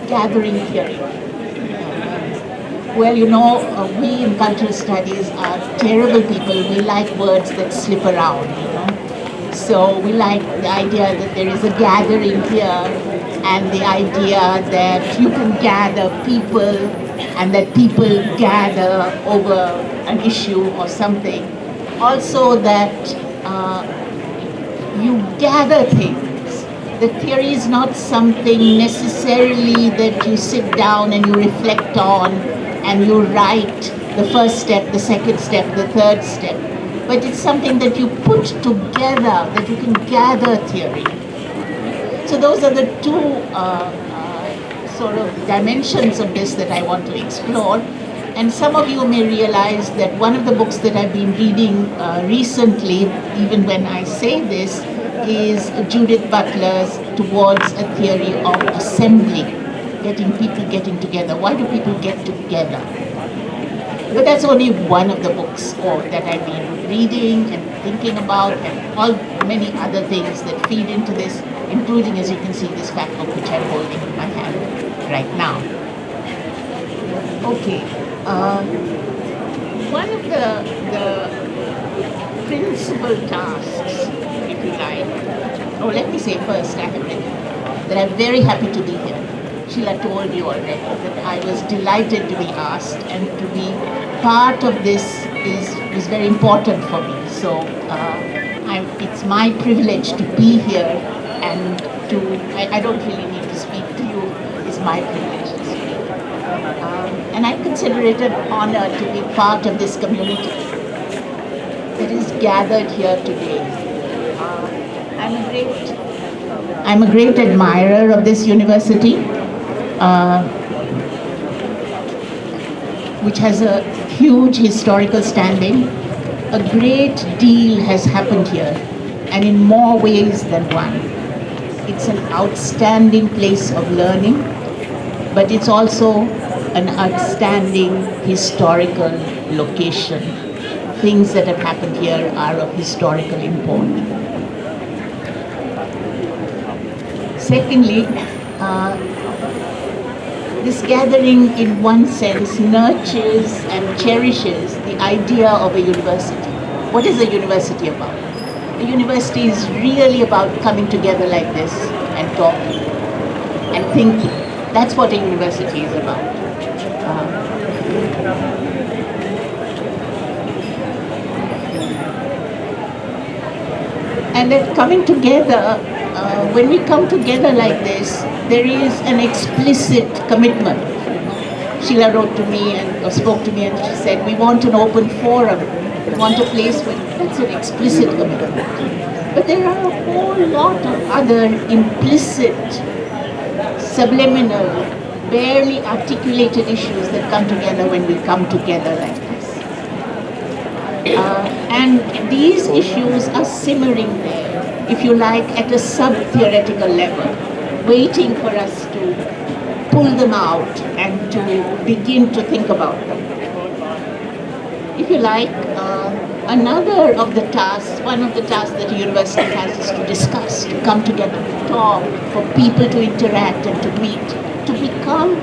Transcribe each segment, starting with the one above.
gathering theory. Well, we in cultural studies are terrible people. We like words that slip around. So we like the idea that there is a gathering here, and the idea that you can gather people and that people gather over an issue or something. Also that you gather things. The theory is not something necessarily that you sit down and you reflect on and you write the first step, the second step, the third step. But it's something that you put together, that you can gather theory. So those are the two sort of dimensions of this that I want to explore. And some of you may realize that one of the books that I've been reading recently, even when I say this, is Judith Butler's Towards a Theory of Assembly, people getting together. Why do people get together? But that's only one of the books that I've been reading and thinking about, and all many other things that feed into this, including, as you can see, this fat book which I'm holding in my hand right now. Okay. One of the principal tasks, if you like, let me say first, I have written that I'm very happy to be here. Sheila told you already that I was delighted to be asked, and to be part of this is very important for me. So it's my privilege to be here, and I don't really need to speak to you. It's my privilege to speak. And I consider it an honor to be part of this community that is gathered here today. I'm a great admirer of this university, which has a huge historical standing. A great deal has happened here, and in more ways than one. It's an outstanding place of learning, but it's also an outstanding historical location. Things that have happened here are of historical import. Secondly, this gathering in one sense nurtures and cherishes the idea of a university. What is a university about? A university is really about coming together like this and talking and thinking. That's what a university is about. And that coming together, when we come together like this, there is an explicit commitment. Sheila wrote to me and spoke to me, and she said, we want an open forum. We want a place where that's an explicit commitment. But there are a whole lot of other implicit, subliminal, barely articulated issues that come together when we come together like this. And these issues are simmering there, if you like, at a sub-theoretical level, waiting for us to pull them out and to begin to think about them. If you like, another of the tasks, one of the tasks that a university has is to discuss, to come together, to talk, for people to interact and to meet, to become,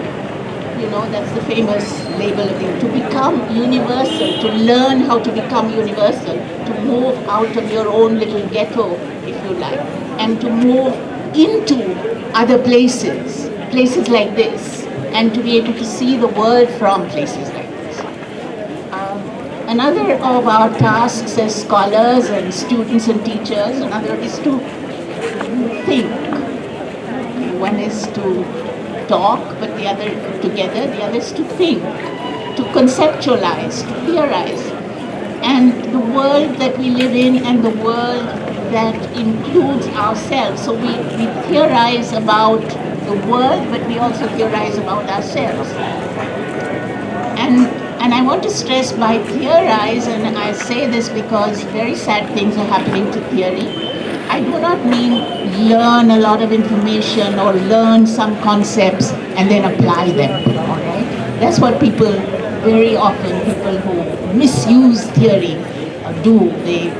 that's the famous label of it, to become universal, to learn how to become universal, to move out of your own little ghetto, if you like, and to move into other places like this, and to be able to see the world from places like this. Another of our tasks as scholars and students and teachers, another is to think. One is to talk, but the other together, the other is to think, to conceptualize, to theorize. And the world that we live in and the world that includes ourselves. So we theorize about the world, but we also theorize about ourselves. And I want to stress by theorize, and I say this because very sad things are happening to theory. I do not mean learn a lot of information or learn some concepts and then apply them, all right? That's what people, very often, people who misuse theory do. They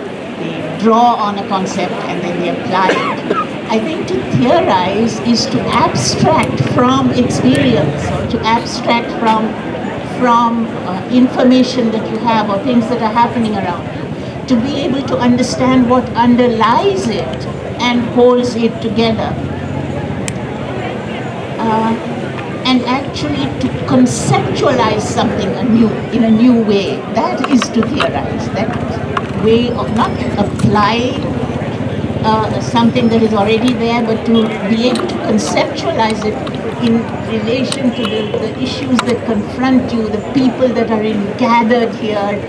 draw on a concept and then they apply it. I think to theorize is to abstract from experience, or to abstract from information that you have, or things that are happening around you, to be able to understand what underlies it and holds it together. And actually to conceptualize something anew, in a new way. That is to theorize. That way of not applying something that is already there, but to be able to conceptualize it in relation to the issues that confront you, the people that are gathered here,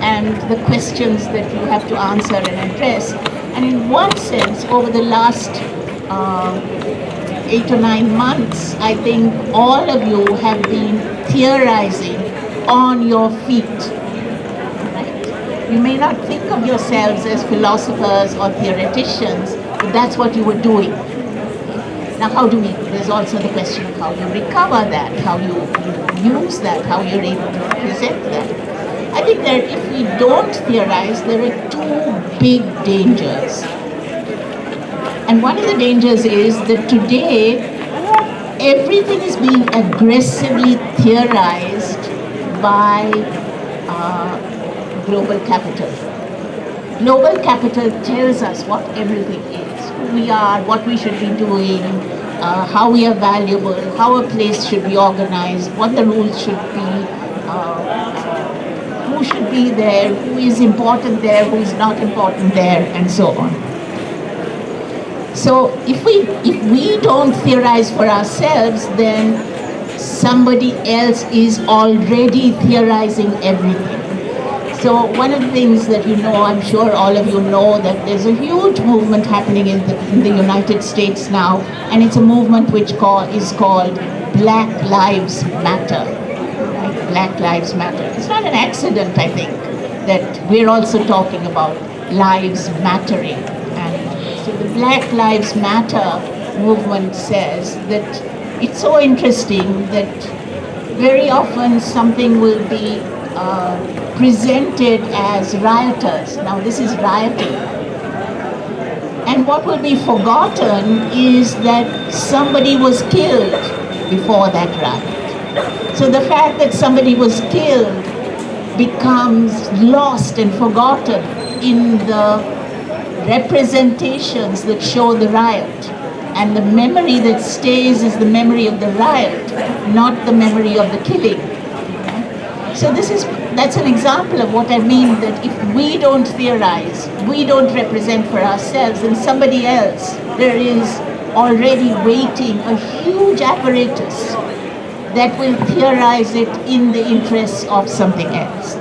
and the questions that you have to answer and address. And in one sense, over the last 8 or 9 months, I think all of you have been theorizing on your feet. Right? You may not think of yourselves as philosophers or theoreticians, but that's what you were doing. Now, there's also the question of how you recover that, how you use that, how you're able to present that. I think that if we don't theorize, there are two big dangers. And one of the dangers is that today, everything is being aggressively theorized by global capital. Global capital tells us what everything is, who we are, what we should be doing, how we are valuable, how a place should be organized, what the rules should be, who should be there, who is important there, who is not important there, and so on. So if we don't theorize for ourselves, then somebody else is already theorizing everything. So one of the things that you know, I'm sure all of you know, that there's a huge movement happening in the United States now, and it's a movement which is called Black Lives Matter. Right? Black Lives Matter. It's not an accident, I think, that we're also talking about lives mattering. So the Black Lives Matter movement says that it's so interesting that very often something will be presented as rioters. Now this is rioting. And what will be forgotten is that somebody was killed before that riot. So the fact that somebody was killed becomes lost and forgotten in the representations that show the riot. And the memory that stays is the memory of the riot, not the memory of the killing. So that's an example of what I mean, that if we don't theorize, we don't represent for ourselves, then somebody else, there is already waiting a huge apparatus that will theorize it in the interests of something else.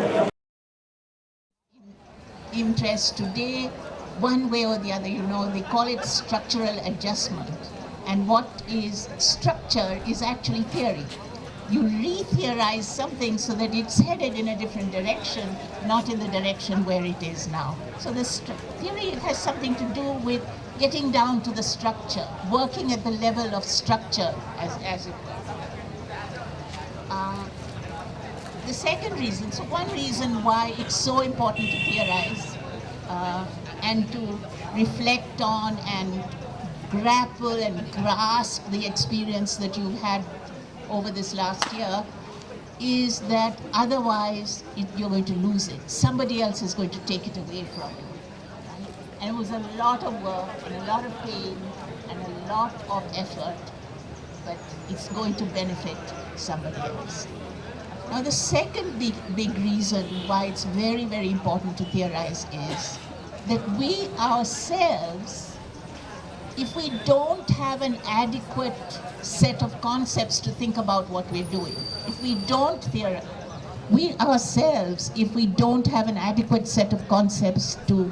Interest today, one way or the other, they call it structural adjustment. And what is structure is actually theory. You re-theorize something so that it's headed in a different direction, not in the direction where it is now. So the theory has something to do with getting down to the structure, working at the level of structure, as it were. The second reason, so one reason why it's so important to theorize and to reflect on and grapple and grasp the experience that you've had over this last year is that otherwise you're going to lose it. Somebody else is going to take it away from you. Right? And it was a lot of work and a lot of pain and a lot of effort, but it's going to benefit somebody else. Now the second big reason why it's very, very important to theorize is that we ourselves, if we don't have an adequate set of concepts to think about what we're doing, if we don't theorize, we ourselves, if we don't have an adequate set of concepts to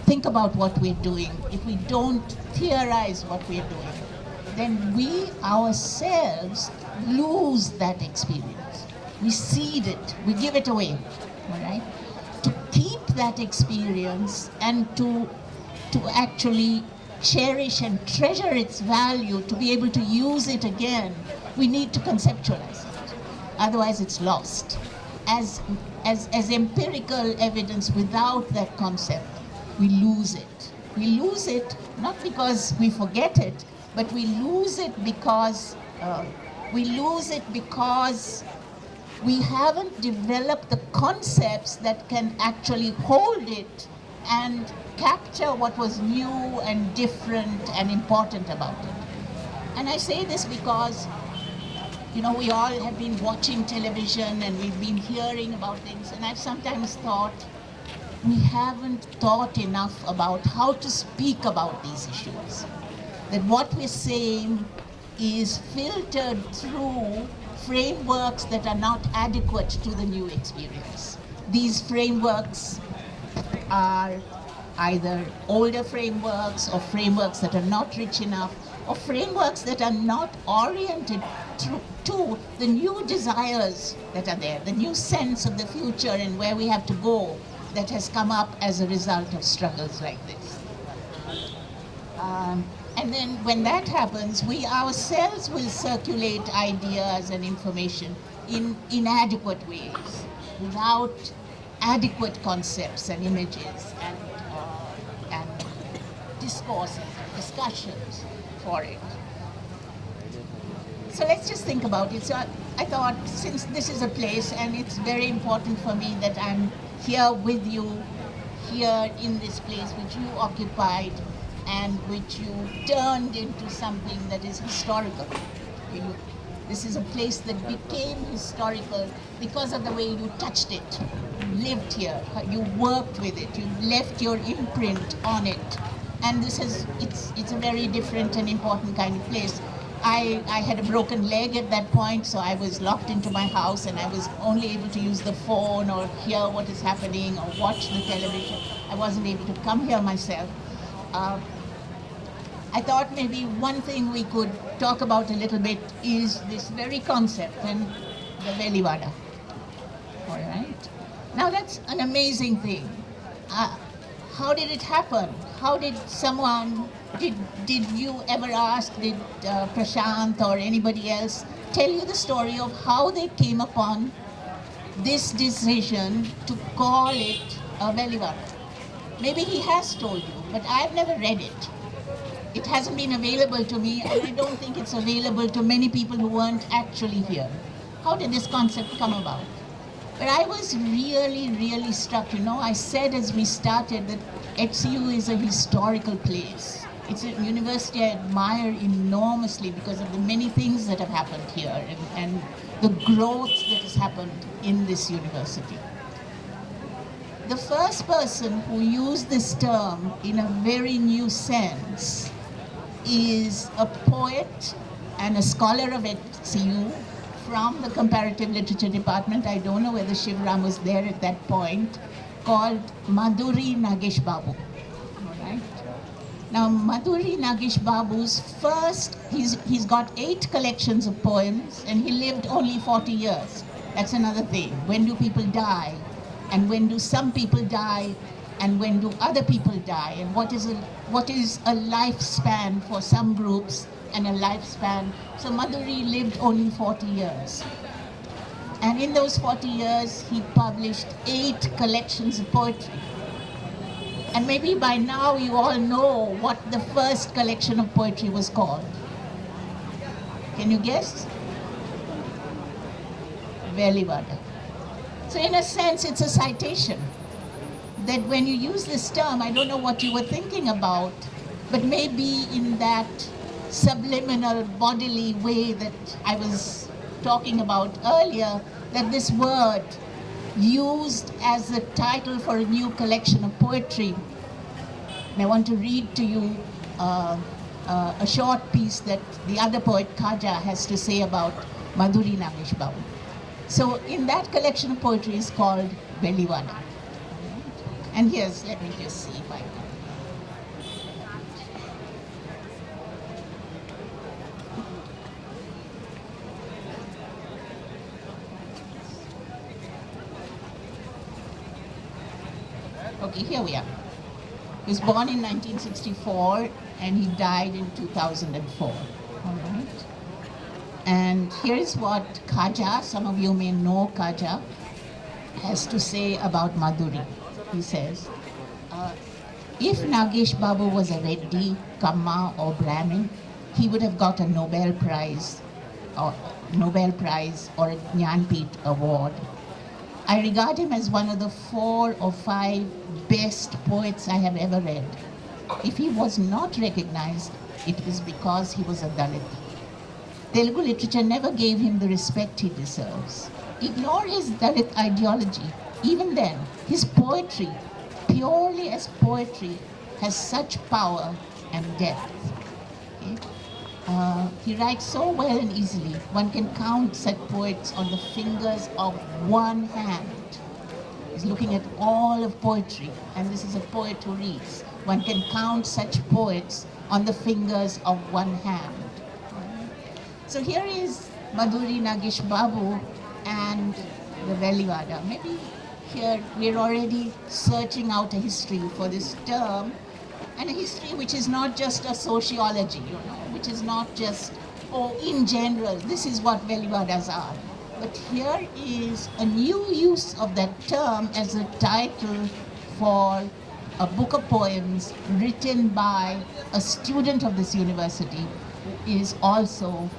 think about what we're doing, if we don't theorize what we're doing, then we ourselves lose that experience. We cede it, we give it away, all right? To keep that experience and to actually cherish and treasure its value, to be able to use it again, we need to conceptualize it. Otherwise it's lost. As empirical evidence without that concept, we lose it. We lose it not because we forget it, but we lose it because we haven't developed the concepts that can actually hold it and capture what was new and different and important about it. And I say this because, we all have been watching television and we've been hearing about things, and I've sometimes thought we haven't thought enough about how to speak about these issues. That what we're saying is filtered through frameworks that are not adequate to the new experience. These frameworks are either older frameworks or frameworks that are not rich enough or frameworks that are not oriented to the new desires that are there, the new sense of the future and where we have to go that has come up as a result of struggles like this. And then when that happens, we ourselves will circulate ideas and information in inadequate ways, without adequate concepts and images and discourses, discussions for it. So let's just think about it. So I thought, since this is a place and it's very important for me that I'm here with you, here in this place which you occupied and which you turned into something that is historical. This is a place that became historical because of the way you touched it, you lived here, you worked with it, you left your imprint on it. And it's a very different and important kind of place. I had a broken leg at that point, so I was locked into my house and I was only able to use the phone or hear what is happening or watch the television. I wasn't able to come here myself. I thought maybe one thing we could talk about a little bit is this very concept and the Velivada. All right. Now that's an amazing thing. How did it happen? How did someone, did you ever ask, did Prashant or anybody else tell you the story of how they came upon this decision to call it a Velivada? Maybe he has told you, but I've never read it. It hasn't been available to me, and I don't think it's available to many people who weren't actually here. How did this concept come about? But I was really, really struck. I said as we started that HCU is a historical place. It's a university I admire enormously because of the many things that have happened here and the growth that has happened in this university. The first person who used this term in a very new sense is a poet and a scholar of HCU from the comparative literature department. I don't know whether Shivram was there at that point, called Madhuri Nagesh Babu. All right. Now Madhuri Nagesh Babu's he's got 8 collections of poems and he lived only 40 years. That's another thing. When do people die? And when do some people die? And when do other people die? And what is a lifespan for some groups and a lifespan? So Madhuri lived only 40 years. And in those 40 years, he published 8 collections of poetry. And maybe by now you all know what the first collection of poetry was called. Can you guess? Velivada. So in a sense, it's a citation. That when you use this term, I don't know what you were thinking about, but maybe in that subliminal bodily way that I was talking about earlier, that this word used as a title for a new collection of poetry. And I want to read to you a short piece that the other poet Khaja has to say about Madhuri Nagesh Babu. So in that collection of poetry is called Velivada. And here's, let me just see if I can. Okay, here we are. He was born in 1964 and he died in 2004. All right. And here's what Khaja, some of you may know Khaja, has to say about Madhuri. He says, If Nagesh Babu was a Reddy, Kamma or Brahmin, he would have got a or Nobel Prize or a Jnanpith Award. I regard him as one of the 4 or 5 best poets I have ever read. If he was not recognized, it was because he was a Dalit. Telugu literature never gave him the respect he deserves. Ignore his Dalit ideology. Even then, his poetry, purely as poetry, has such power and depth. Okay? He writes so well and easily. One can count such poets on the fingers of one hand. He's looking at all of poetry, and this is a poet who reads. One can count such poets on the fingers of one hand. So here is Madhuri Nagesh Babu and the Velivada. Maybe here we're already searching out a history for this term, and a history which is not just a sociology, which is not just, oh, in general, this is what Velivadas are. But here is a new use of that term as a title for a book of poems written by a student of this university who is also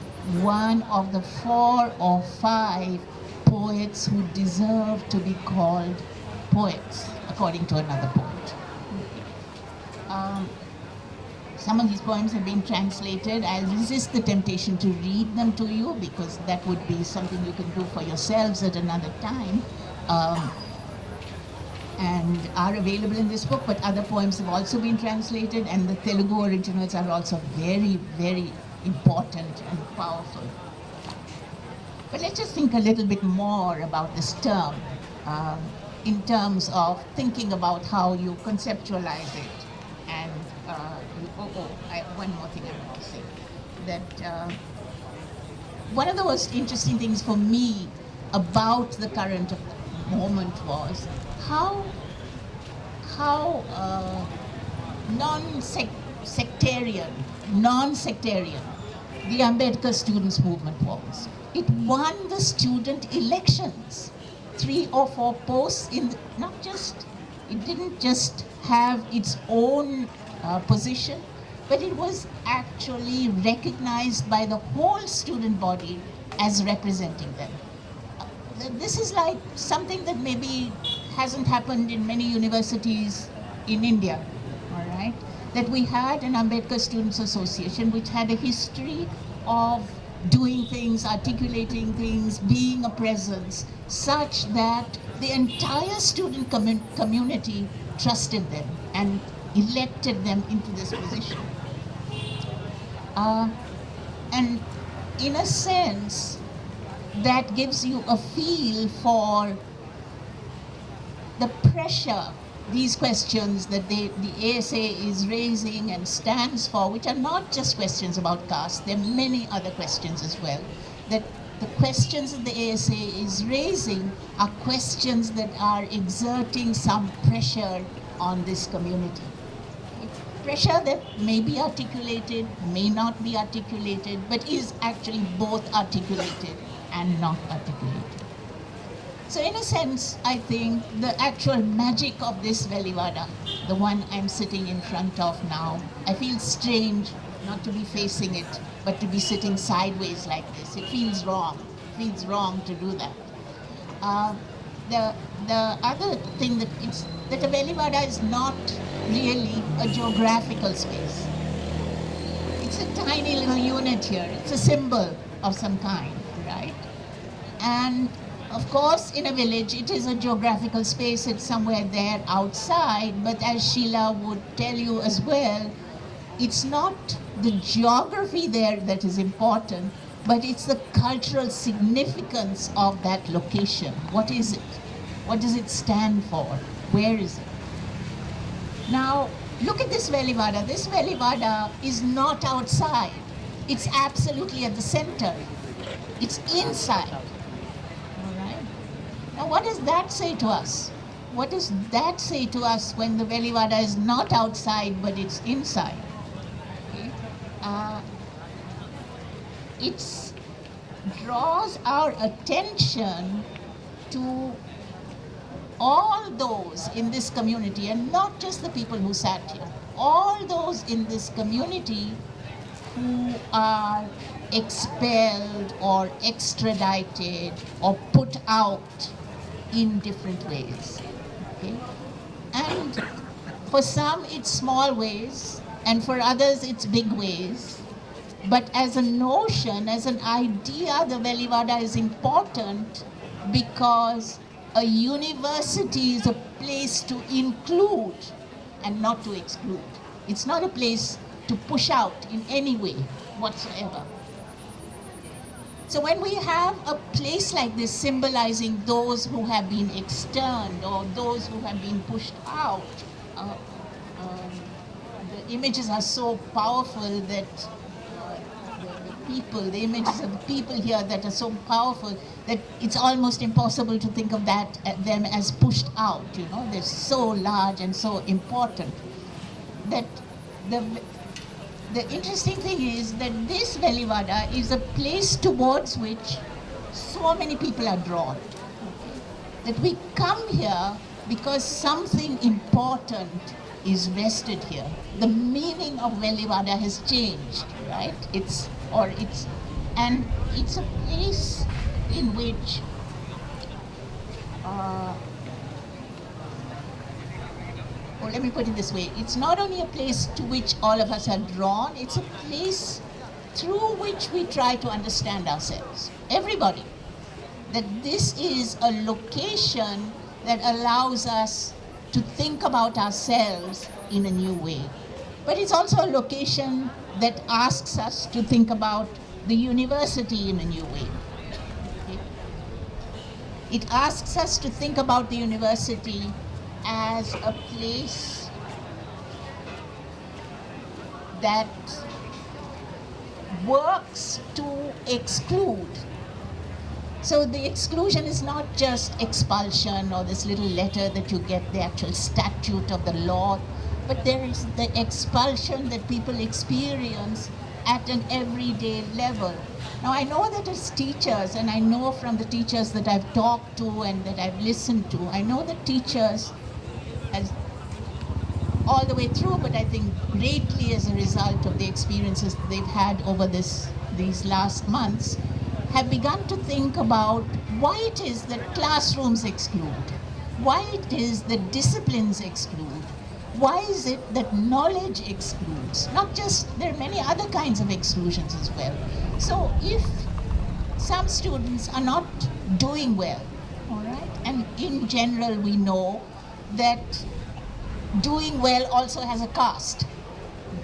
one of the 4 or 5 poets who deserve to be called poets, according to another poet. Some of these poems have been translated. I'll resist the temptation to read them to you because that would be something you can do for yourselves at another time. And are available in this book, but other poems have also been translated, and the Telugu originals are also very, very important and powerful. But let's just think a little bit more about this term in terms of thinking about how you conceptualize it. And one more thing I want to say, that one of the most interesting things for me about the current moment was how non-sectarian the Ambedkar students movement was. It won the student elections. 3 or 4 posts in it didn't just have its own position, but it was actually recognized by the whole student body as representing them. This is like something that maybe hasn't happened in many universities in India, all right? That we had an Ambedkar Students Association which had a history of doing things, articulating things, being a presence, such that the entire student community trusted them and elected them into this position. And in a sense, that gives you a feel for the pressure these questions that the ASA is raising and stands for, which are not just questions about caste, there are many other questions as well. That the questions that the ASA is raising are questions that are exerting some pressure on this community. Pressure that may be articulated, may not be articulated, but is actually both articulated and not articulated. So in a sense, I think the actual magic of this Velivada, the one I'm sitting in front of now, I feel strange not to be facing it, but to be sitting sideways like this. It feels wrong. It feels wrong to do that. The other thing that a Velivada is not really a geographical space. It's a tiny little unit here. It's a symbol of some kind, right? And of course, in a village, it is a geographical space. It's somewhere there outside. But as Sheila would tell you as well, it's not the geography there that is important, but it's the cultural significance of that location. What is it? What does it stand for? Where is it? Now, look at this Velivada. This Velivada is not outside. It's absolutely at the center. It's inside. Now, what does that say to us? What does that say to us when the Velivada is not outside, but it's inside? Okay. It draws our attention to all those in this community, and not just the people who sat here, all those in this community who are expelled or extradited or put out in different ways. Okay? And for some it's small ways, and for others it's big ways. But as a notion, as an idea, the Velivada is important because a university is a place to include and not to exclude. It's not a place to push out in any way whatsoever. So when we have a place like this symbolizing those who have been externed or those who have been pushed out, the images are so powerful that the images of the people here that are so powerful that it's almost impossible to think of them as pushed out. You know, they're so large and so important. That the interesting thing is that this Velivada is a place towards which so many people are drawn. That we come here because something important is vested here. The meaning of Velivada has changed, right? It's a place in which let me put it this way, it's not only a place to which all of us are drawn, it's a place through which we try to understand ourselves, everybody. That this is a location that allows us to think about ourselves in a new way. But it's also a location that asks us to think about the university in a new way. Okay? It asks us to think about the university as a place that works to exclude. So the exclusion is not just expulsion or this little letter that you get, the actual statute of the law, but there is the expulsion that people experience at an everyday level. Now I know that as teachers, and I know from the teachers that I've talked to and that I've listened to, I know that teachers, as all the way through, but I think greatly as a result of the experiences they've had over these last months, have begun to think about why it is that classrooms exclude, why it is that disciplines exclude, why is it that knowledge excludes? Not just, there are many other kinds of exclusions as well. So if some students are not doing well, all right, and in general we know that doing well also has a cost.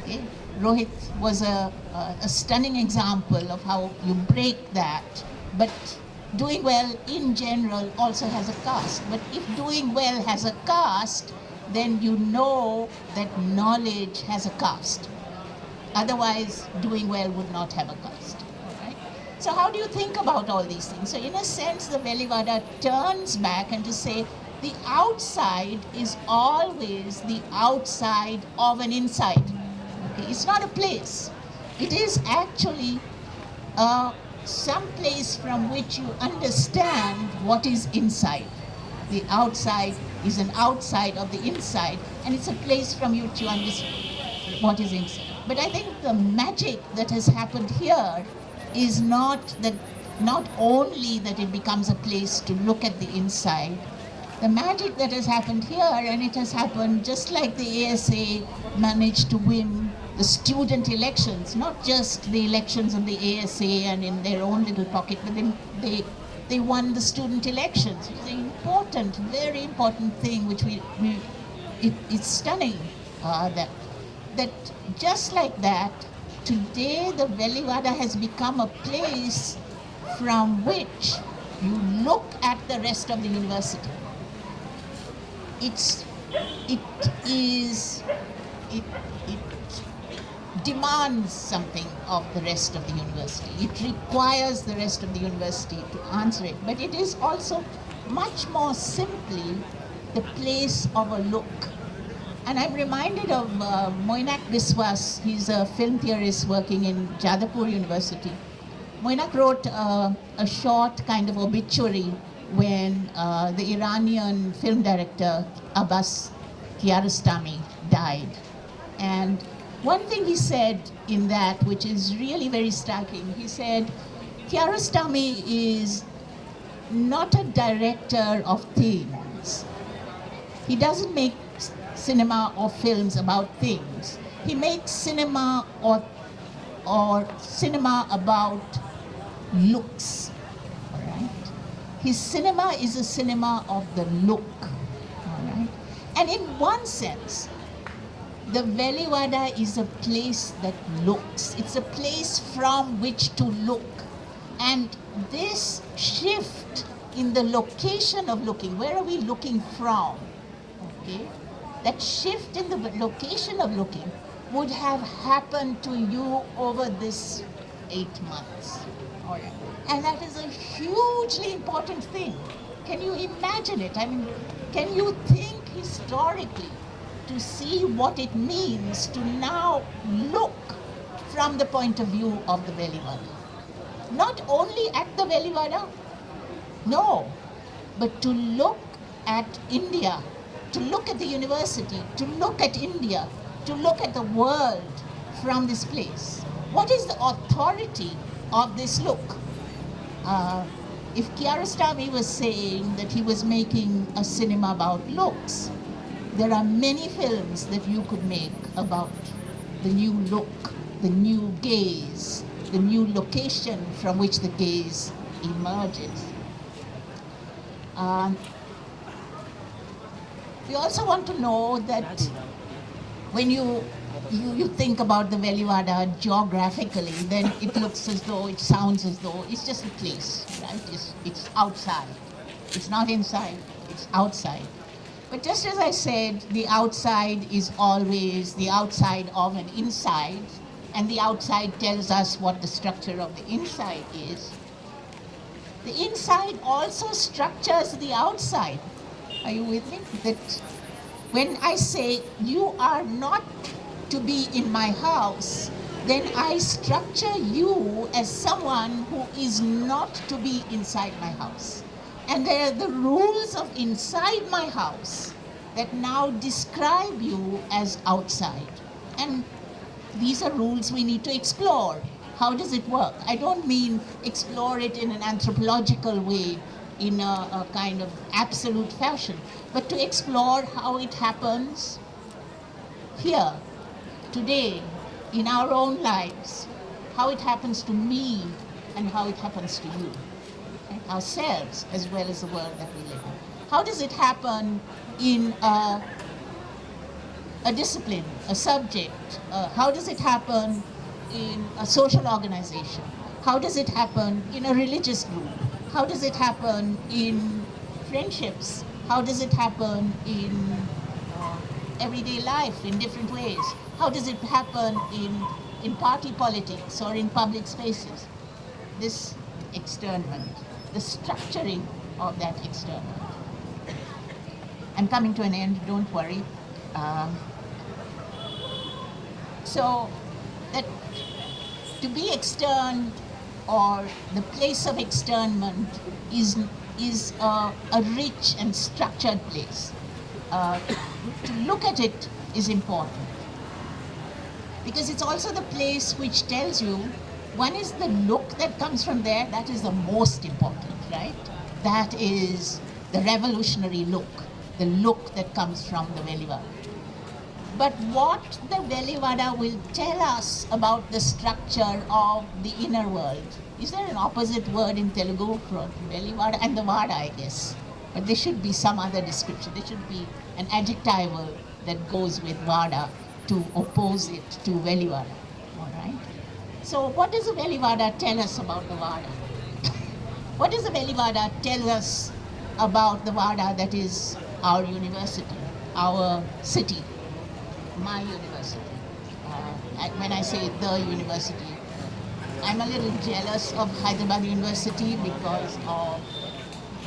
Okay? Rohit was a stunning example of how you break that, but doing well in general also has a cost. But if doing well has a cost, then you know that knowledge has a cost. Otherwise, doing well would not have a cost. All right? So how do you think about all these things? So in a sense, the Velivada turns back and to say, the outside is always the outside of an inside. Okay? It's not a place. It is actually some place from which you understand what is inside. The outside is an outside of the inside, and it's a place from which you understand what is inside. But I think the magic that has happened here is not only that it becomes a place to look at the inside. The magic that has happened here, and it has happened just like the ASA managed to win the student elections, not just the elections of the ASA and in their own little pocket, but then they won the student elections. It's an important, very important thing, which it's stunning that just like that, today the Velivada has become a place from which you look at the rest of the university. It demands something of the rest of the university. It requires the rest of the university to answer it. But it is also much more simply the place of a look. And I'm reminded of Moinak Biswas. He's a film theorist working in Jadavpur University. Moinak wrote a short kind of obituary when the Iranian film director Abbas Kiarostami died. And one thing he said in that, which is really very striking, he said, Kiarostami is not a director of things. He doesn't make cinema or films about things. He makes cinema or cinema about looks. All right? His cinema is a cinema of the look. All right? And in one sense, the Veliwada is a place that looks. It's a place from which to look. And this shift in the location of looking, where are we looking from? Okay? That shift in the location of looking would have happened to you over this 8 months. All right. And that is a hugely important thing. Can you imagine it? I mean, can you think historically to see what it means to now look from the point of view of the Veliwada? Not only at the Veliwada, no, but to look at India, to look at the university, to look at India, to look at the world from this place. What is the authority of this look? If Kiarostami was saying that he was making a cinema about looks, there are many films that you could make about the new look, the new gaze, the new location from which the gaze emerges. We also want to know that when you think about the Veliwada geographically, then it looks as though, it sounds as though it's just a place, right? It's outside. It's not inside, it's outside. But just as I said, the outside is always the outside of an inside, and the outside tells us what the structure of the inside is. The inside also structures the outside. Are you with me? That when I say you are not to be in my house, then I structure you as someone who is not to be inside my house. And there are the rules of inside my house that now describe you as outside. And these are rules we need to explore. How does it work? I don't mean explore it in an anthropological way, in a kind of absolute fashion, but to explore how it happens here, today, in our own lives, how it happens to me and how it happens to you, right? Ourselves as well as the world that we live in. How does it happen in a discipline, a subject? How does it happen in a social organization? How does it happen in a religious group? How does it happen in friendships? How does it happen in everyday life in different ways? How does it happen in party politics or in public spaces? This externment, the structuring of that externment. I'm coming to an end, don't worry. So that to be externed, or the place of externment, is a rich and structured place. To look at it is important, because it's also the place which tells you, one is the look that comes from there, that is the most important, right? That is the revolutionary look, the look that comes from the Veliwada. But what the Veliwada will tell us about the structure of the inner world, is there an opposite word in Telugu for Veliwada? And the Vada, I guess. But there should be some other description. There should be an adjectival that goes with Vada to oppose it to Veliwada. All right? So what does the Veliwada tell us about the Vada? What does the Veliwada tell us about the Vada that is our university, our city, my university? When I say the university, I'm a little jealous of Hyderabad University because of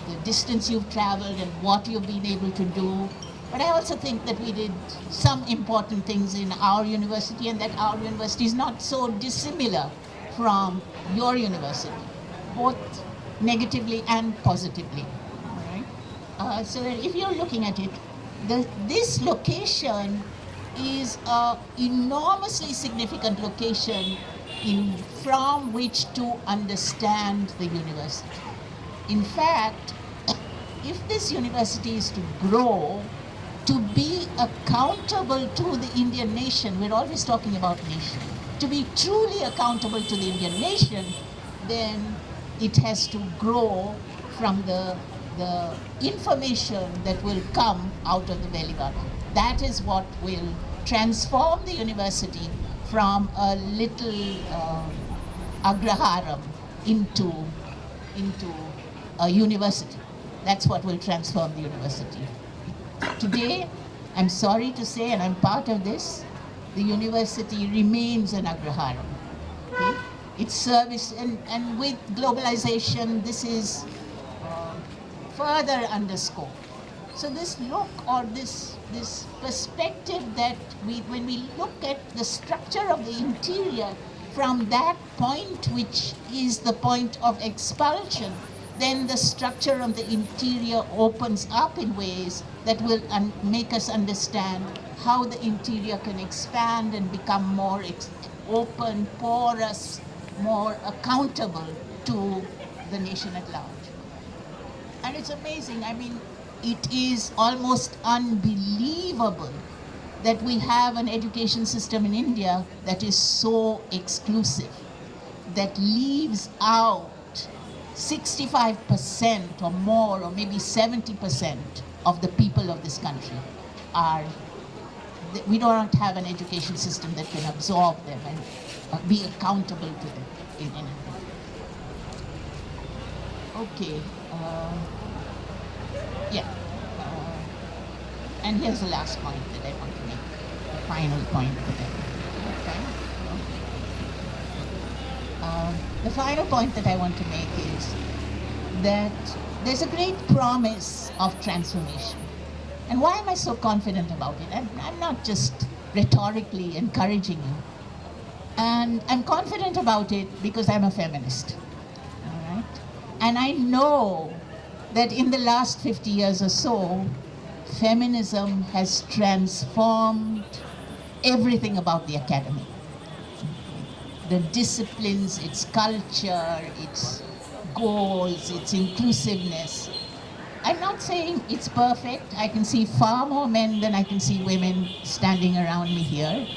the distance you've traveled and what you've been able to do. But I also think that we did some important things in our university, and that our university is not so dissimilar from your university, both negatively and positively. So that if you're looking at it, this location is an enormously significant location from which to understand the university. In fact, if this university is to grow, to be accountable to the Indian nation, we're always talking about nation, to be truly accountable to the Indian nation, then it has to grow from the information that will come out of the Velivada. That is what will transform the university from a little agraharam into a university. That's what will transform the university. Today, I'm sorry to say, and I'm part of this, the university remains an agraharam. Okay? Its service, and with globalization, this is further underscored. So this look, or this perspective that when we look at the structure of the interior from that point, which is the point of expulsion, then the structure of the interior opens up in ways that will make us understand how the interior can expand and become more open, porous, more accountable to the nation at large. And it's amazing. I mean, it is almost unbelievable that we have an education system in India that is so exclusive, that leaves out 65% or more, or maybe 70% of the people of this country. We don't have an education system that can absorb them and be accountable to them in anything. Okay. And here's the last point that I want to make, the final point that I want to make. The final point that I want to make is that there's a great promise of transformation. And why am I so confident about it? I'm not just rhetorically encouraging you. And I'm confident about it because I'm a feminist. All right? And I know that in the last 50 years or so, feminism has transformed everything about the academy. The disciplines, its culture, its goals, its inclusiveness. I'm not saying it's perfect. I can see far more men than I can see women standing around me here.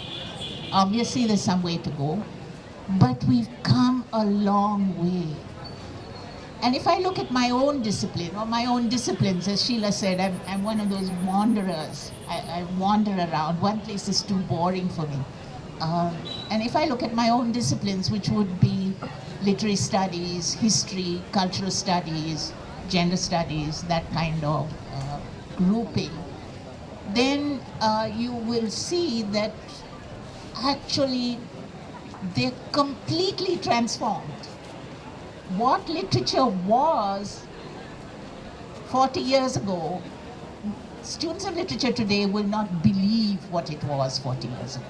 Obviously, there's some way to go. But we've come a long way. And if I look at my own discipline, or my own disciplines, as Sheila said, I'm one of those wanderers. I wander around. One place is too boring for me. And if I look at my own disciplines, which would be literary studies, history, cultural studies, gender studies, that kind of grouping, then you will see that actually they're completely transformed. What literature was 40 years ago, students of literature today will not believe what it was 40 years ago.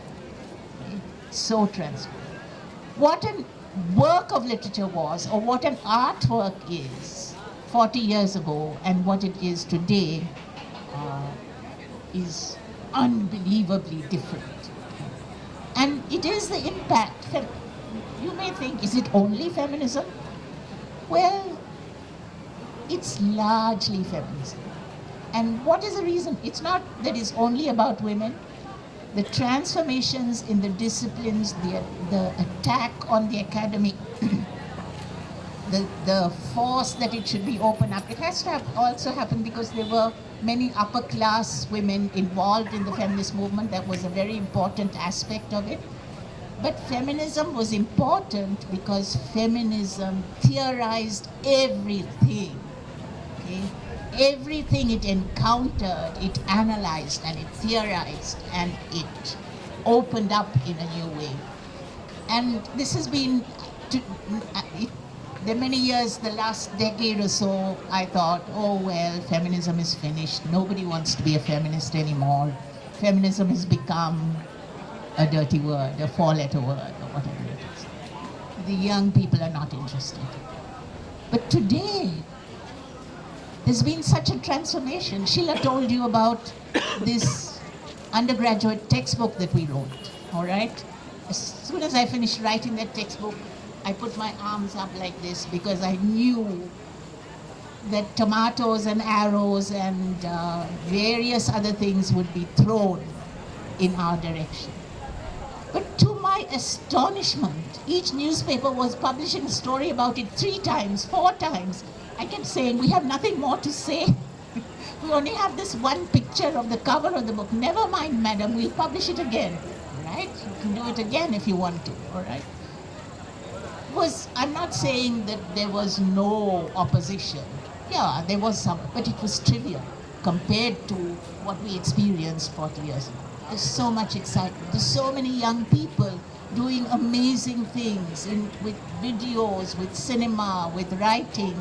So transformed. What a work of literature was, or what an artwork is 40 years ago and what it is today is unbelievably different. And it is the impact. You may think, is it only feminism? Well, it's largely feminism. And what is the reason? It's not that it's only about women. The transformations in the disciplines, the attack on the academy, the force that it should be opened up, it has to have also happened because there were many upper class women involved in the feminist movement. That was a very important aspect of it. But feminism was important because feminism theorized everything. Okay? Everything it encountered, it analyzed and it theorized and it opened up in a new way. And this has been, there are many years, the last decade or so, I thought, oh well, feminism is finished. Nobody wants to be a feminist anymore. Feminism has become a dirty word, a four-letter word, or whatever it is. The young people are not interested. But today, There's been such a transformation. Sheila told you about this undergraduate textbook that we wrote, all right? As soon as I finished writing that textbook, I put my arms up like this because I knew that tomatoes and arrows and various other things would be thrown in our direction. But to my astonishment, each newspaper was publishing a story about it 3 times, 4 times. I kept saying, we have nothing more to say. We only have this one picture of the cover of the book. Never mind, madam, we'll publish it again, right? You can do it again if you want to, all right? I'm not saying that there was no opposition. Yeah, there was some, but it was trivial compared to what we experienced 40 years ago. There's so much excitement. There's so many young people doing amazing things with videos, with cinema, with writing.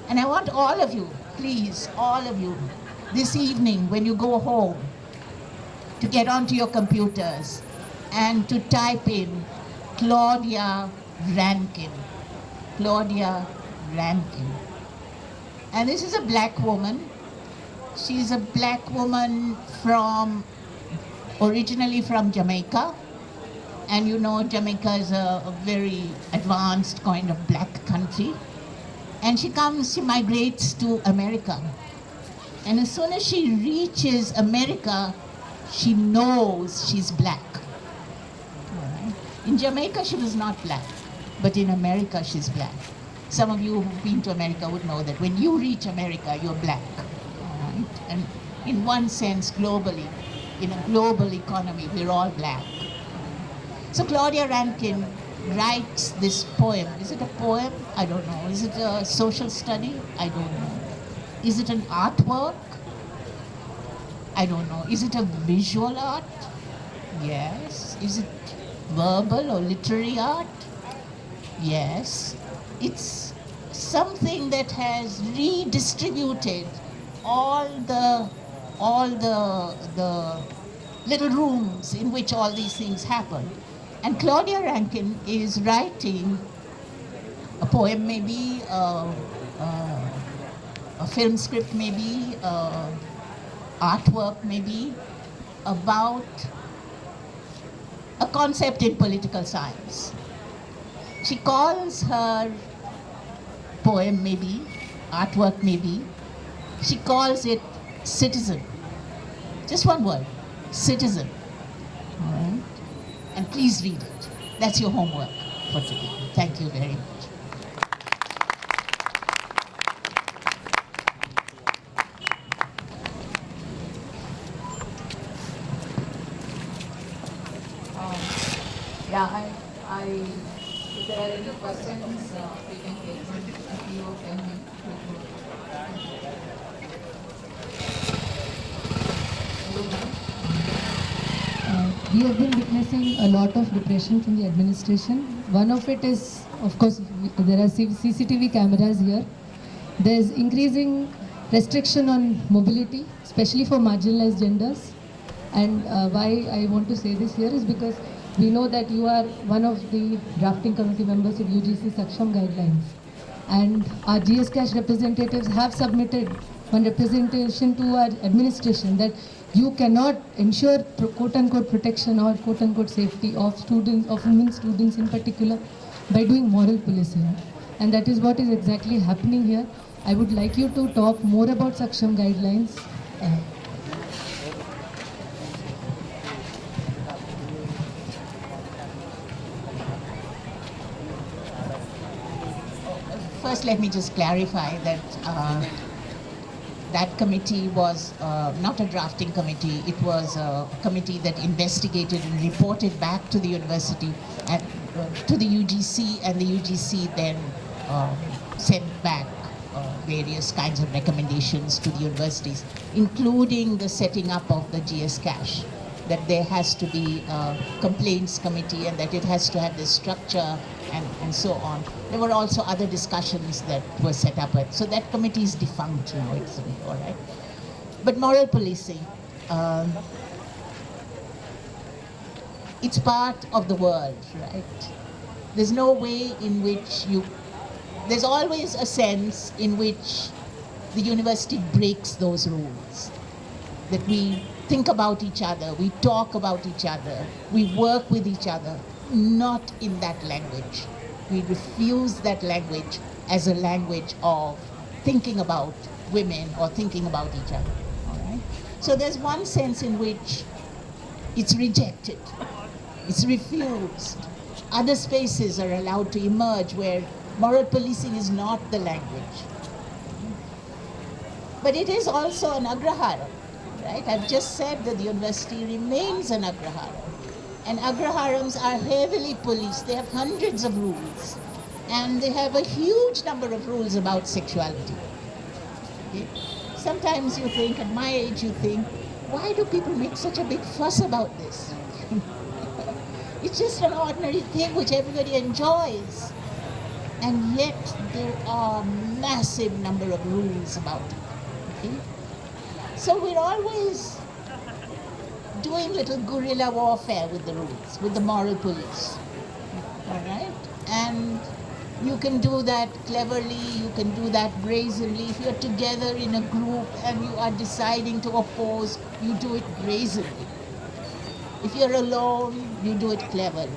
And I want all of you, please, all of you, this evening when you go home, to get onto your computers and to type in Claudia Rankine. Claudia Rankine. And this is a black woman. She's a black woman originally from Jamaica. And you know, Jamaica is a very advanced kind of black country. And she migrates to America. And as soon as she reaches America, she knows she's black. All right? In Jamaica, she was not black, but in America, she's black. Some of you who've been to America would know that when you reach America, you're black. All right? And in one sense, globally, in a global economy, we're all black. So Claudia Rankine writes this poem. Is it a poem? I don't know. Is it a social study? I don't know. Is it an artwork? I don't know. Is it a visual art? Yes. Is it verbal or literary art? Yes. It's something that has redistributed all the little rooms in which all these things happen. And Claudia Rankine is writing a poem, maybe a film script, maybe artwork, maybe about a concept in political science. She calls her poem, maybe artwork, maybe she calls it Citizen. Just one word, Citizen. All right? And please read it. That's your homework for today. Thank you very much. If there are any questions, we can take them. If you can we have been witnessing a lot of repression from the administration. One of it is, of course, there are CCTV cameras here. There's increasing restriction on mobility, especially for marginalized genders. And why I want to say this here is because we know that you are one of the drafting committee members of UGC Saksham guidelines. And our GS Cash representatives have submitted one representation to our administration that you cannot ensure quote-unquote protection or quote-unquote safety of students, of women students in particular, by doing moral policing. And that is what is exactly happening here. I would like you to talk more about Saksham guidelines. First, let me just clarify that that committee was not a drafting committee. It was a committee that investigated and reported back to the university and to the UGC, and the UGC then sent back various kinds of recommendations to the universities, including the setting up of the GS Cash, that there has to be a complaints committee and that it has to have this structure and so on. There were also other discussions that were set up. So that committee is defunct now, it's all right. But moral policing, it's part of the world, right? There's no way in which there's always a sense in which the university breaks those rules. That we think about each other, we talk about each other, we work with each other, not in that language. We refuse that language as a language of thinking about women or thinking about each other. All right? So there's one sense in which it's rejected, it's refused. Other spaces are allowed to emerge where moral policing is not the language. But it is also an agraharam, right? I've just said that the university remains an agraharam. And agraharams are heavily policed. They have hundreds of rules. And they have a huge number of rules about sexuality. Okay? Sometimes you think, at my age you think, why do people make such a big fuss about this? It's just an ordinary thing which everybody enjoys. And yet there are massive number of rules about it. Okay? So we're always doing little guerrilla warfare with the rules, with the moral police. All right? And you can do that cleverly, you can do that brazenly. If you're together in a group and you are deciding to oppose, you do it brazenly. If you're alone, you do it cleverly.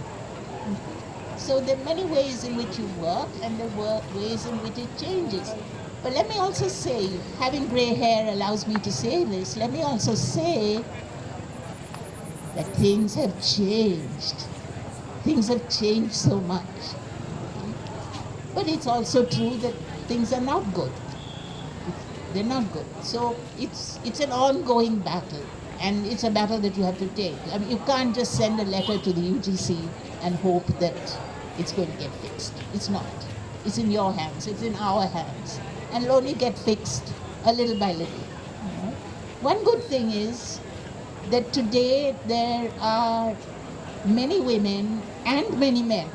So there are many ways in which you work, and there are ways in which it changes. But let me also say, having gray hair allows me to say this, let me also say that things have changed. Things have changed so much. But it's also true that things are not good. They're not good. So it's an ongoing battle, and it's a battle that you have to take. I mean, you can't just send a letter to the UGC and hope that it's going to get fixed. It's not. It's in your hands. It's in our hands. And it'll only get fixed a little by little. One good thing is that today there are many women and many men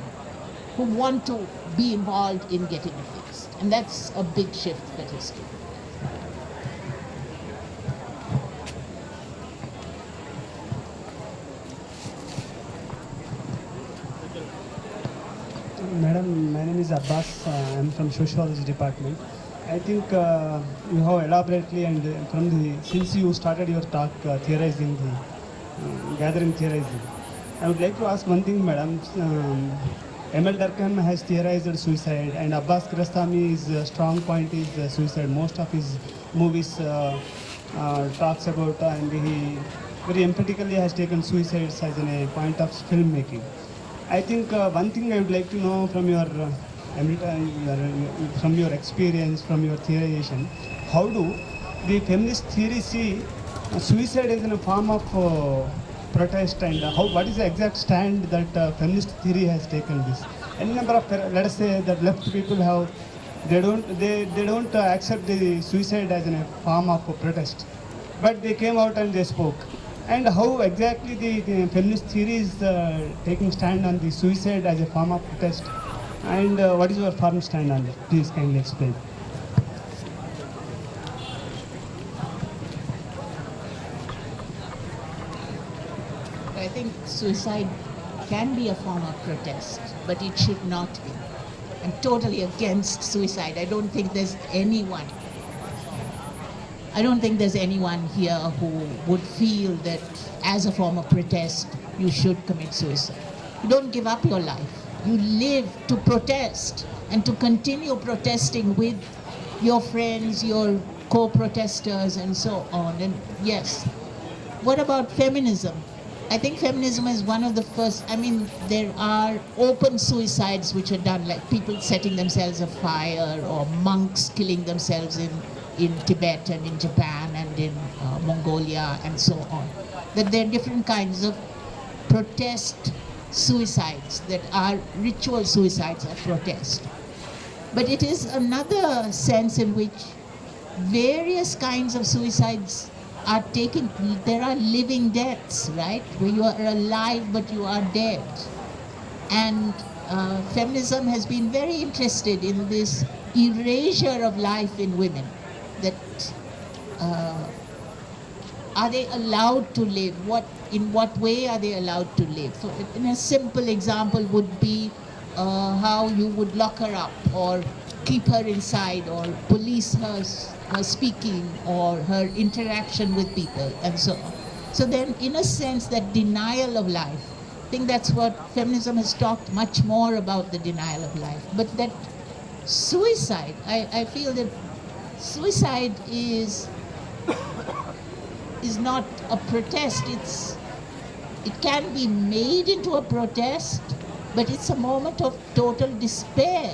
who want to be involved in getting it fixed. And that's a big shift that has taken. Madam, my name is Abbas. I'm from Sociology Department. I think you have elaborately and since you started your talk theorizing gathering theorizing. I would like to ask one thing, Madam. M.L. Durkheim has theorized suicide, and Abbas Kiarostami's strong point is suicide. Most of his movies talks about and he very emphatically has taken suicides as a point of filmmaking. I think one thing I would like to know from your experience, from your theorization, how do the feminist theory see suicide as a form of protest, and what is the exact stand that feminist theory has taken this? Any number of, let us say that left people have, they don't accept the suicide as a form of protest, but they came out and they spoke. And how exactly the feminist theory is taking stand on the suicide as a form of protest, and what is your firm stand on it? Please kindly explain. I think suicide can be a form of protest, but it should not be. I'm totally against suicide. I don't think there's anyone here who would feel that as a form of protest, you should commit suicide. You don't give up your life. You live to protest and to continue protesting with your friends, your co-protesters, and so on. And yes, what about feminism? I think feminism is one of the first. I mean, there are open suicides which are done, like people setting themselves afire, or monks killing themselves in Tibet and in Japan and in Mongolia and so on. That there are different kinds of protest suicides that are ritual suicides of protest. But it is another sense in which various kinds of suicides are taken. There are living deaths, right? Where you are alive but you are dead. And feminism has been very interested in this erasure of life in women. That are they allowed to live? In what way are they allowed to live? So in a simple example would be how you would lock her up, or keep her inside or police her speaking or her interaction with people and so on. So then, in a sense, that denial of life, I think that's what feminism has talked much more about, the denial of life. But that suicide, I feel that suicide is not a protest. It can be made into a protest, but it's a moment of total despair.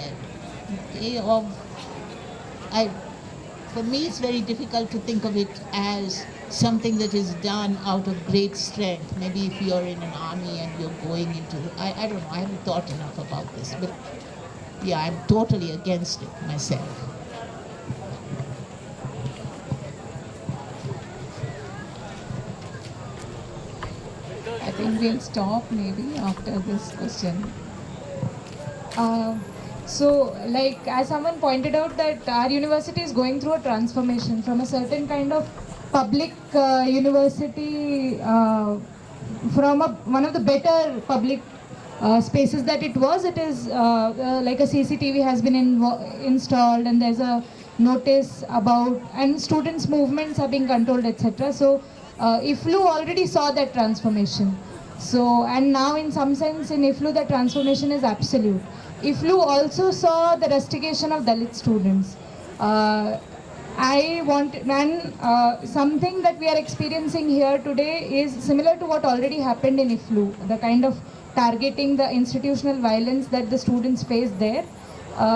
For me, it's very difficult to think of it as something that is done out of great strength. Maybe if you're in an army and you're going into, I don't know, I haven't thought enough about this, but yeah, I'm totally against it myself. I think we'll stop maybe after this question. So, like as someone pointed out, that our university is going through a transformation from a certain kind of public university, from one of the better public spaces that it was. It is like a CCTV has been installed, and there's a notice about, and students' movements are being controlled, etc. So, IFLU already saw that transformation. So, and now in some sense in IFLU the transformation is absolute. IFLU also saw the rustication of Dalit students. Something that we are experiencing here today is similar to what already happened in IFLU. The kind of targeting, the institutional violence that the students face there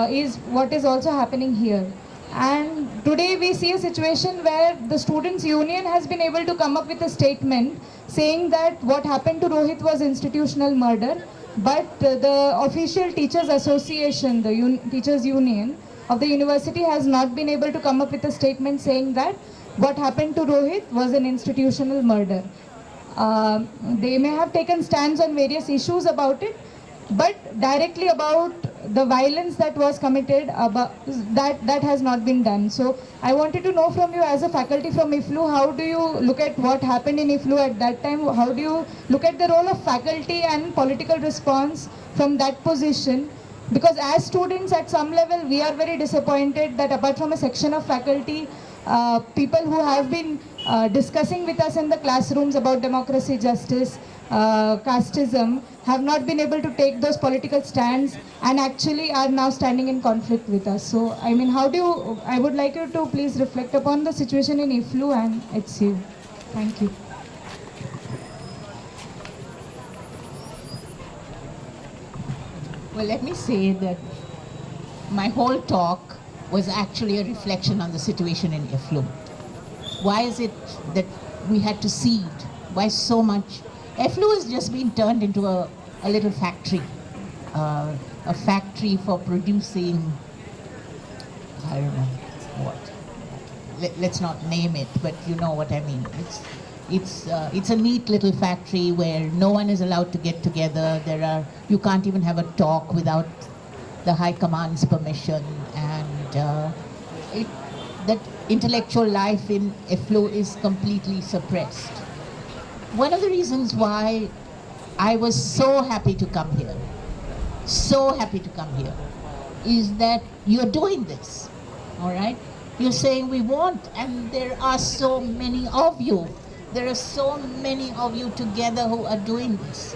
is what is also happening here. And today we see a situation where the students' union has been able to come up with a statement saying that what happened to Rohit was institutional murder, but the official teachers association, the teachers union of the university, has not been able to come up with a statement saying that what happened to Rohit was an institutional murder. They may have taken stands on various issues about it, but directly about the violence that was committed, that has not been done. So I wanted to know from you, as a faculty from IFLU, how do you look at what happened in IFLU at that time? How do you look at the role of faculty and political response from that position? Because as students at some level, we are very disappointed that apart from a section of faculty, people who have been discussing with us in the classrooms about democracy, justice, casteism, have not been able to take those political stands and actually are now standing in conflict with us. So, I mean, I would like you to please reflect upon the situation in IFLU and HCU. Thank you. Well, let me say that my whole talk was actually a reflection on the situation in IFLU. Why is it that we had to cede? Why so much? IFLU has just been turned into a little factory, a factory for producing, I don't know what. Let's not name it, but you know what I mean. It's a neat little factory where no one is allowed to get together. You can't even have a talk without the High Command's permission, and that intellectual life in IFLU is completely suppressed. One of the reasons why I was so happy to come here, is that you're doing this, all right? You're saying we want, and there are so many of you. There are so many of you together who are doing this.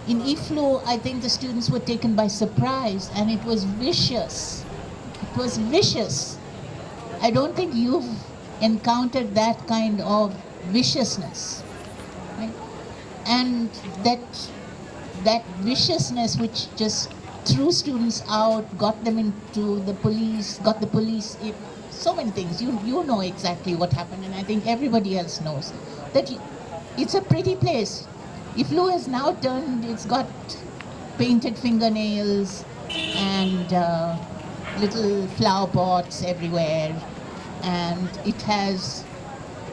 In IFLU, I think the students were taken by surprise, and it was vicious. It was vicious. I don't think you've encountered that kind of viciousness. Right? And that viciousness which just threw students out, got them into the police, got the police, so many things. You know exactly what happened, and I think everybody else knows that it's a pretty place. IFLU has now turned, it's got painted fingernails and little flower pots everywhere, and it has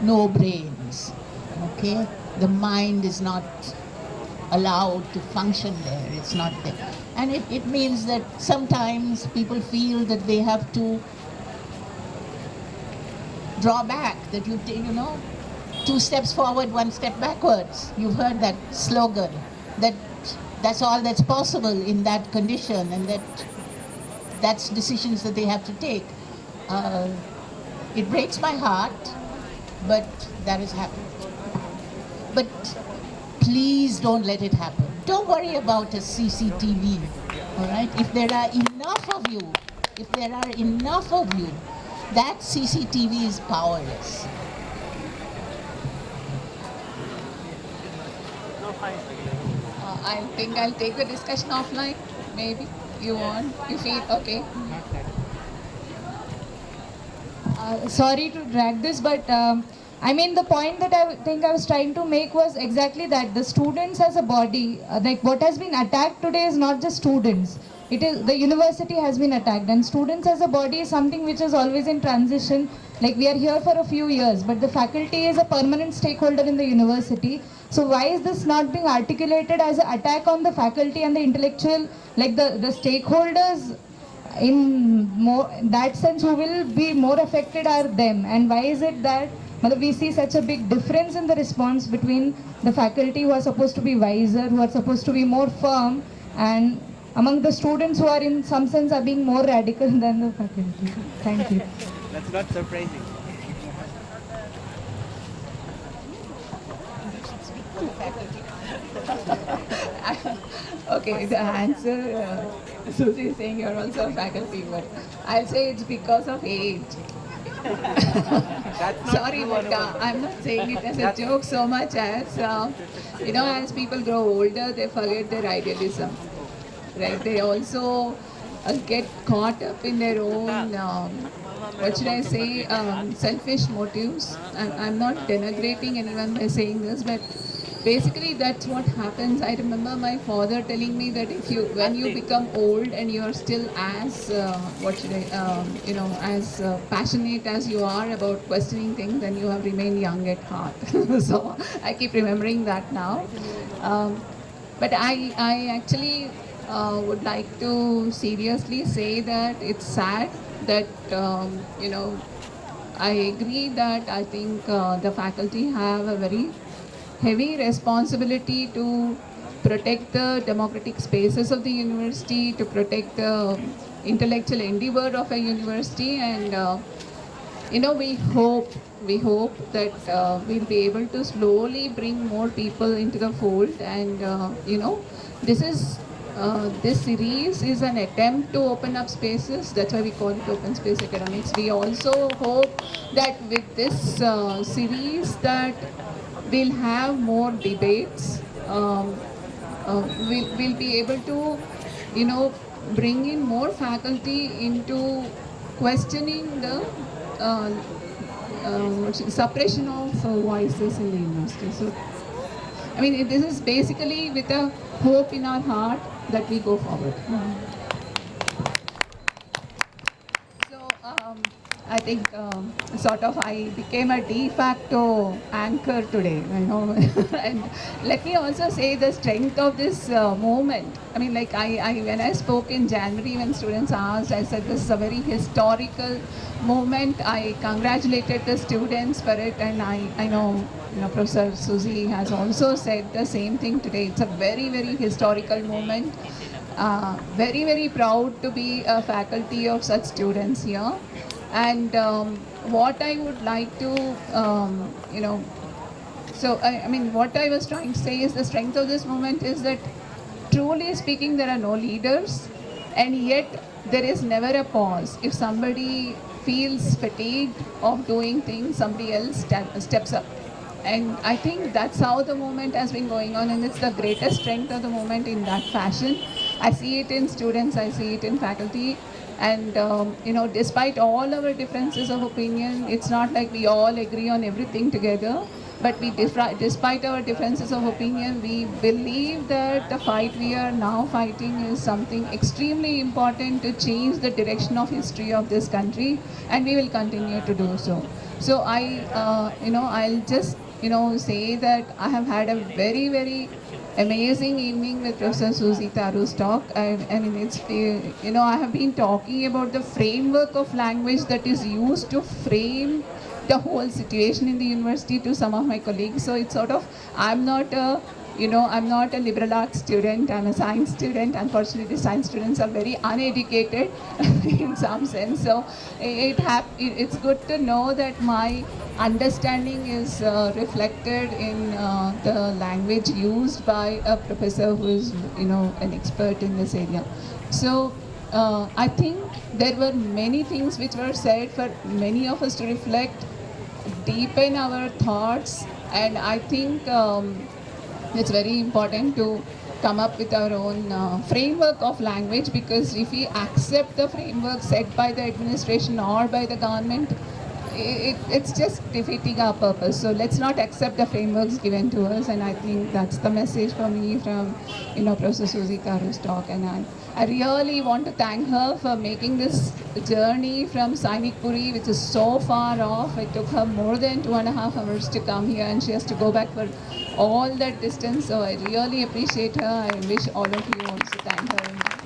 no brains, okay? The mind is not allowed to function there, it's not there. And it means that sometimes people feel that they have to draw back, that you know, 2 steps forward, 1 step backwards. You've heard that slogan, that's all that's possible in that condition, and that that's decisions that they have to take. It breaks my heart, but that has happened. But please don't let it happen. Don't worry about a CCTV, all right? If there are enough of you, that CCTV is powerless. I think I'll take the discussion offline. Maybe you want, you feel okay. Sorry to drag this, but I mean the point that I think I was trying to make was exactly that the students as a body, like what has been attacked today is not just students. It is the university has been attacked, and students as a body is something which is always in transition. Like we are here for a few years, but the faculty is a permanent stakeholder in the university. So why is this not being articulated as an attack on the faculty and the intellectual, like the stakeholders? In more that sense, who will be more affected are them. And why is it that we see such a big difference in the response between the faculty who are supposed to be wiser, who are supposed to be more firm, and among the students who are in some sense are being more radical than the faculty. Thank you. That's not surprising. Okay, the answer, Susie is saying you're also a faculty, but I'll say it's because of age. Sorry, but I'm not saying it as a joke so much as, as people grow older, they forget their idealism. Right? They also get caught up in their own, what should I say, selfish motives. I'm not denigrating anyone by saying this, but basically that's what happens. I remember my father telling me that when you become old and you're still as as passionate as you are about questioning things, then you have remained young at heart. So I keep remembering that now. But I actually would like to seriously say that it's sad that I agree that I think the faculty have a very heavy responsibility to protect the democratic spaces of the university, to protect the intellectual endeavor of a university, and we hope that we'll be able to slowly bring more people into the fold, and this series is an attempt to open up spaces. That's why we call it Open Space Academics. We also hope that with this series that we'll have more debates. We'll be able to, bring in more faculty into questioning the suppression of voices in the university. So, I mean, this is basically with a hope in our heart that we go forward. So, I think I became a de facto anchor today, and let me also say the strength of this movement. I mean, like when I spoke in January, when students asked, I said this is a very historical movement. I congratulated the students for it, and I know Professor Susie has also said the same thing today. It's a very, very historical movement. Very, very proud to be a faculty of such students here. And what I would like to, what I was trying to say is the strength of this movement is that truly speaking, there are no leaders, and yet there is never a pause. If somebody feels fatigued of doing things, somebody else steps up. And I think that's how the movement has been going on, and it's the greatest strength of the movement in that fashion. I see it in students, I see it in faculty. And, despite all our differences of opinion, it's not like we all agree on everything together. But despite our differences of opinion, we believe that the fight we are now fighting is something extremely important to change the direction of history of this country, and we will continue to do so. So I'll just, say that I have had a very, very amazing evening with Professor Susie Tharu's talk. I mean, it's, I have been talking about the framework of language that is used to frame the whole situation in the university to some of my colleagues. So it's sort of, I'm not a you know, I'm not a liberal arts student, I'm a science student. Unfortunately, science students are very uneducated in some sense. So it's good to know that my understanding is reflected in the language used by a professor who is, you know, an expert in this area. So I think there were many things which were said for many of us to reflect, deepen our thoughts, and I think it's very important to come up with our own framework of language, because if we accept the framework set by the administration or by the government, it's just defeating our purpose. So let's not accept the frameworks given to us, and I think that's the message for me from, you know, Professor Susie Karu's talk. And I really want to thank her for making this journey from Sainik Puri, which is so far off. It took her more than 2.5 hours to come here, and she has to go back for all that distance. So I really appreciate her. I wish all of you also thank her.